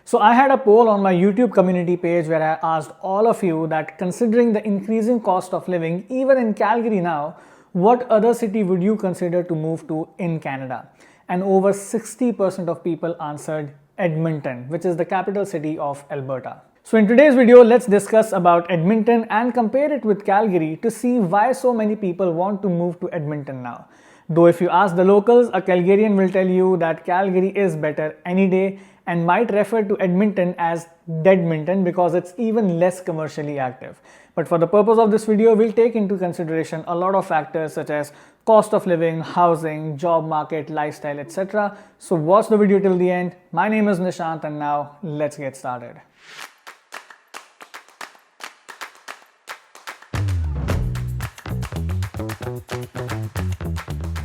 So I had a poll on my YouTube community page where I asked all of you that considering the increasing cost of living even in Calgary now, what other city would you consider to move to in Canada? And over 60% of people answered Edmonton, which is the capital city of Alberta. So in today's video, let's discuss about Edmonton and compare it with Calgary to see why so many people want to move to Edmonton now. Though if you ask the locals, a Calgarian will tell you that Calgary is better any day and might refer to Edmonton as Deadmonton because it's even less commercially active. But for the purpose of this video, we'll take into consideration a lot of factors such as cost of living, housing, job market, lifestyle, etc. So watch the video till the end. My name is NISHANT and now let's get started.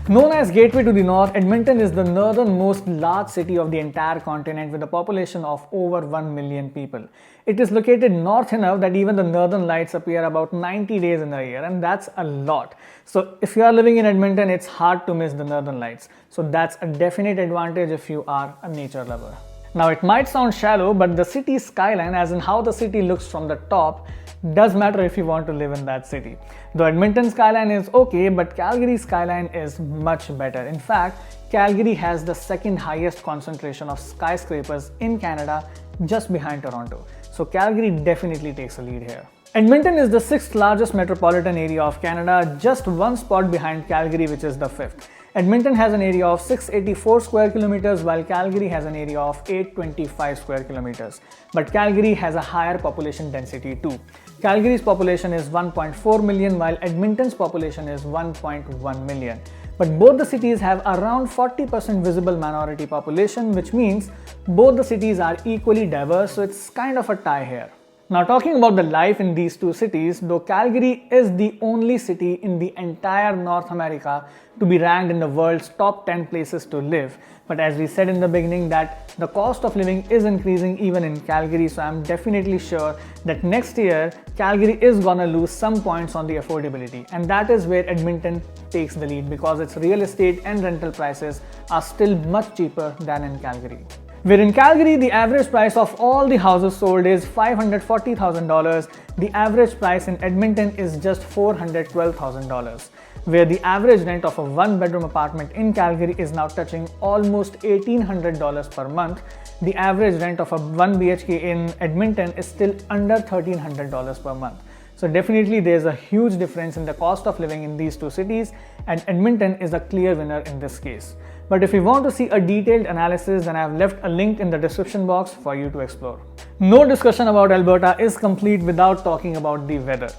Known as Gateway to the North, Edmonton is the northernmost large city of the entire continent with a population of over 1 million people. It is located north enough that even the northern lights appear about 90 days in a year, and that's a lot. So if you are living in Edmonton, it's hard to miss the northern lights. So that's a definite advantage if you are a nature lover. Now it might sound shallow, but the city's skyline, as in how the city looks from the top, does matter if you want to live in that city. Though Edmonton skyline is okay, but Calgary's skyline is much better. In fact, Calgary has the second highest concentration of skyscrapers in Canada, just behind Toronto. So Calgary definitely takes a lead here. Edmonton is the 6th largest metropolitan area of Canada, just one spot behind Calgary, which is the 5th. Edmonton has an area of 684 square kilometers while Calgary has an area of 825 square kilometers. But Calgary has a higher population density too. Calgary's population is 1.4 million while Edmonton's population is 1.1 million. But both the cities have around 40% visible minority population, which means both the cities are equally diverse, so it's kind of a tie here. Now talking about the life in these two cities, though Calgary is the only city in the entire North America to be ranked in the world's top 10 places to live, but as we said in the beginning that the cost of living is increasing even in Calgary, so I'm definitely sure that next year Calgary is gonna lose some points on the affordability, and that is where Edmonton takes the lead because its real estate and rental prices are still much cheaper than in Calgary. Where in Calgary, the average price of all the houses sold is $540,000, the average price in Edmonton is just $412,000. Where the average rent of a one-bedroom apartment in Calgary is now touching almost $1,800 per month, the average rent of a 1 BHK in Edmonton is still under $1,300 per month. So definitely there's a huge difference in the cost of living in these two cities, and Edmonton is a clear winner in this case. But if you want to see a detailed analysis, then I have left a link in the description box for you to explore. No discussion about Alberta is complete without talking about the weather.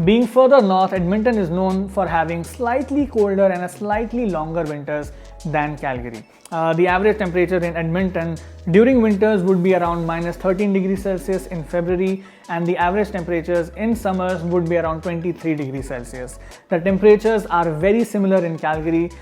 Being further north, Edmonton is known for having slightly colder and a slightly longer winters than Calgary. The average temperature in Edmonton during winters would be around minus 13 degrees Celsius in February, and the average temperatures in summers would be around 23 degrees Celsius. The temperatures are very similar in Calgary,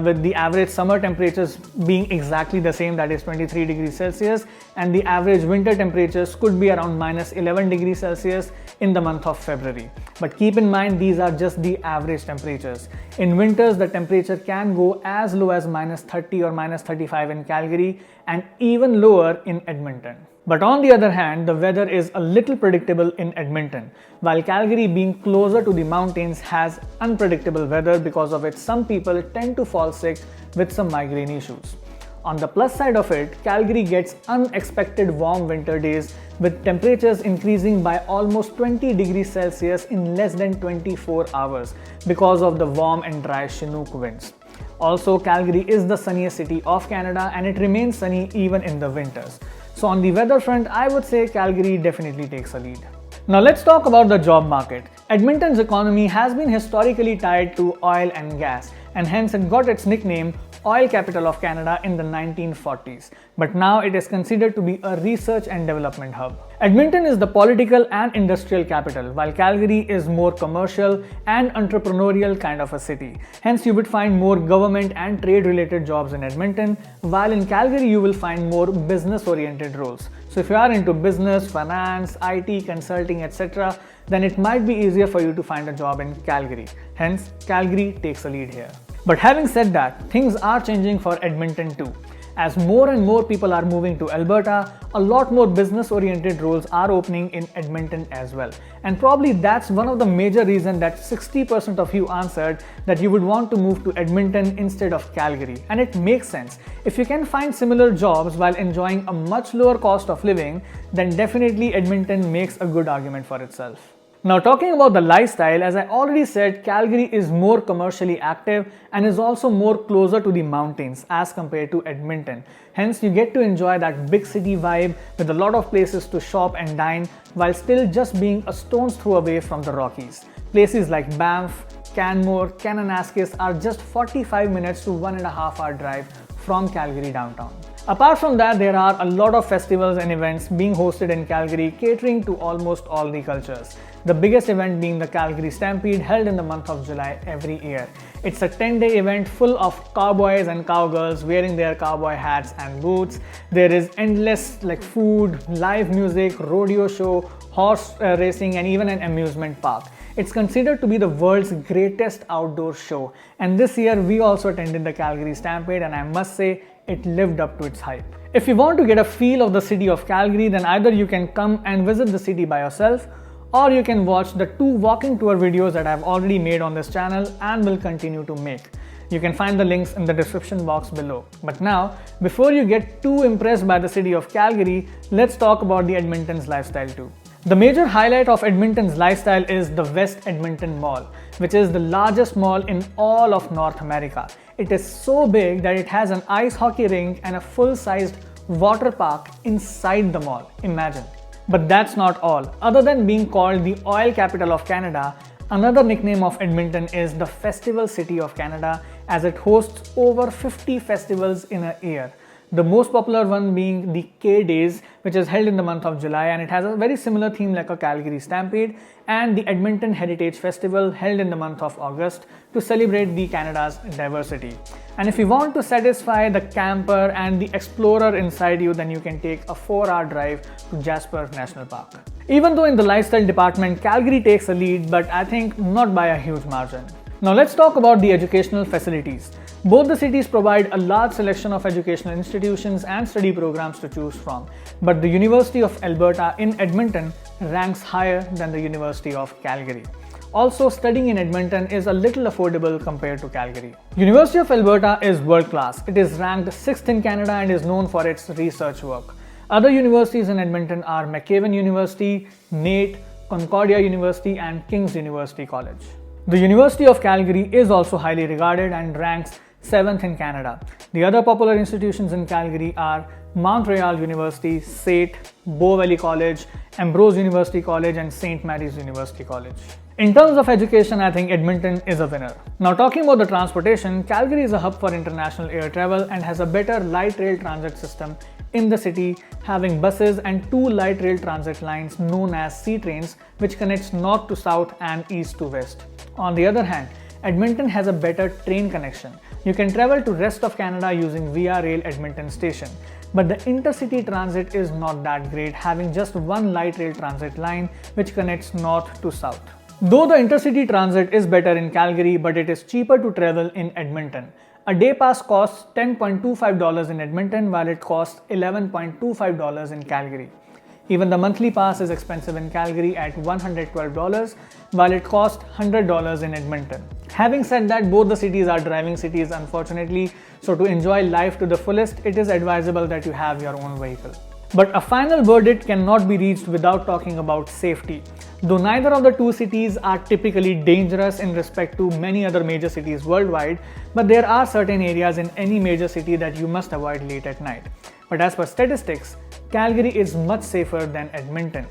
with the average summer temperatures being exactly the same, that is 23 degrees Celsius, and the average winter temperatures could be around minus 11 degrees Celsius in the month of February. But keep in mind, these are just the average temperatures. In winters, the temperature can go as low as minus 30 or minus 35 in Calgary and even lower in Edmonton. But on the other hand, the weather is a little predictable in Edmonton, while Calgary, being closer to the mountains, has unpredictable weather because of which some people tend to fall sick with some migraine issues. On the plus side of it, Calgary gets unexpected warm winter days with temperatures increasing by almost 20 degrees Celsius in less than 24 hours because of the warm and dry Chinook winds. Also, Calgary is the sunniest city of Canada and it remains sunny even in the winters. So on the weather front, I would say Calgary definitely takes a lead. Now let's talk about the job market. Edmonton's economy has been historically tied to oil and gas, and hence it got its nickname Oil Capital of Canada in the 1940s, but now it is considered to be a research and development hub. Edmonton is the political and industrial capital, while Calgary is more commercial and entrepreneurial kind of a city. Hence you would find more government and trade related jobs in Edmonton, while in Calgary you will find more business oriented roles. So if you are into business, finance, IT, consulting, etc., then it might be easier for you to find a job in Calgary. Hence, Calgary takes a lead here. But having said that, things are changing for Edmonton too. As more and more people are moving to Alberta, a lot more business-oriented roles are opening in Edmonton as well. And probably that's one of the major reasons that 60% of you answered that you would want to move to Edmonton instead of Calgary. And it makes sense. If you can find similar jobs while enjoying a much lower cost of living, then definitely Edmonton makes a good argument for itself. Now, talking about the lifestyle, as I already said, Calgary is more commercially active and is also more closer to the mountains as compared to Edmonton. Hence, you get to enjoy that big city vibe with a lot of places to shop and dine while still just being a stone's throw away from the Rockies. Places like Banff, Canmore, Kananaskis are just 45 minutes to 1.5 hour drive from Calgary downtown. Apart from that, there are a lot of festivals and events being hosted in Calgary catering to almost all the cultures. The biggest event being the Calgary Stampede held in the month of July every year. It's a 10-day event full of cowboys and cowgirls wearing their cowboy hats and boots. There is endless food, live music, rodeo show, horse racing and even an amusement park. It's considered to be the world's greatest outdoor show. And this year we also attended the Calgary Stampede and I must say it lived up to its hype. If you want to get a feel of the city of Calgary, then either you can come and visit the city by yourself or you can watch the 2 walking tour videos that I've already made on this channel and will continue to make. You can find the links in the description box below. But now, before you get too impressed by the city of Calgary, let's talk about the Edmonton's lifestyle too. The major highlight of Edmonton's lifestyle is the West Edmonton Mall, which is the largest mall in all of North America. It is so big that it has an ice hockey rink and a full-sized water park inside the mall. Imagine. But that's not all. Other than being called the oil capital of Canada, another nickname of Edmonton is the Festival City of Canada, as it hosts over 50 festivals in a year. The most popular one being the K-Days, which is held in the month of July, and it has a very similar theme like a Calgary Stampede, and the Edmonton Heritage Festival held in the month of August to celebrate the Canada's diversity. And if you want to satisfy the camper and the explorer inside you, then you can take a 4-hour drive to Jasper National Park. Even though in the lifestyle department, Calgary takes a lead, but I think not by a huge margin. Now let's talk about the educational facilities. Both the cities provide a large selection of educational institutions and study programs to choose from, but the University of Alberta in Edmonton ranks higher than the University of Calgary. Also, studying in Edmonton is a little affordable compared to Calgary. University of Alberta is world class. It is ranked 6th in Canada and is known for its research work. Other universities in Edmonton are McEwan University, NAIT, Concordia University and King's University College. The University of Calgary is also highly regarded and ranks 7th in Canada. The other popular institutions in Calgary are Mount Royal University, SAIT, Bow Valley College, Ambrose University College and St. Mary's University College. In terms of education, I think Edmonton is a winner. Now talking about the transportation, Calgary is a hub for international air travel and has a better light rail transit system in the city, having buses and 2 light rail transit lines known as C trains, which connects north to south and east to west. On the other hand, Edmonton has a better train connection. You can travel to rest of Canada using Via Rail Edmonton Station, but the intercity transit is not that great, having just 1 light rail transit line which connects north to south. Though the intercity transit is better in Calgary, but it is cheaper to travel in Edmonton. A day pass costs $10.25 in Edmonton while it costs $11.25 in Calgary. Even the monthly pass is expensive in Calgary at $112 while it costs $100 in Edmonton. Having said that, both the cities are driving cities unfortunately, so to enjoy life to the fullest, it is advisable that you have your own vehicle. But a final verdict cannot be reached without talking about safety. Though neither of the two cities are typically dangerous in respect to many other major cities worldwide, but there are certain areas in any major city that you must avoid late at night. But as per statistics, Calgary is much safer than Edmonton.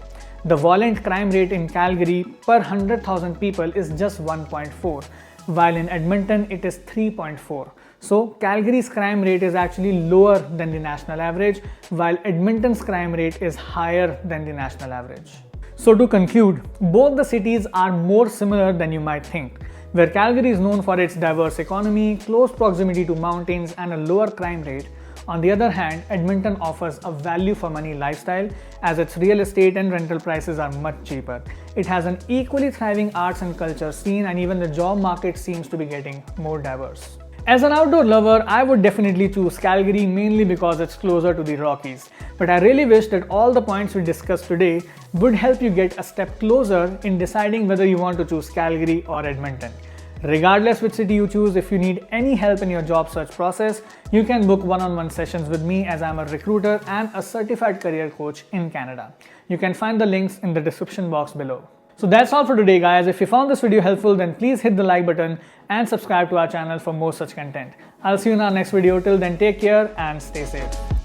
The violent crime rate in Calgary per 100,000 people is just 1.4, while in Edmonton it is 3.4. So Calgary's crime rate is actually lower than the national average, while Edmonton's crime rate is higher than the national average. So to conclude, both the cities are more similar than you might think. Where Calgary is known for its diverse economy, close proximity to mountains and a lower crime rate, on the other hand, Edmonton offers a value for money lifestyle as its real estate and rental prices are much cheaper. It has an equally thriving arts and culture scene, and even the job market seems to be getting more diverse. As an outdoor lover, I would definitely choose Calgary mainly because it's closer to the Rockies. But I really wish that all the points we discussed today would help you get a step closer in deciding whether you want to choose Calgary or Edmonton. Regardless which city you choose, if you need any help in your job search process, you can book one-on-one sessions with me as I'm a recruiter and a certified career coach in Canada. You can find the links in the description box below. So that's all for today, guys. If you found this video helpful, then please hit the like button and subscribe to our channel for more such content. I'll see you in our next video. Till then, take care and stay safe.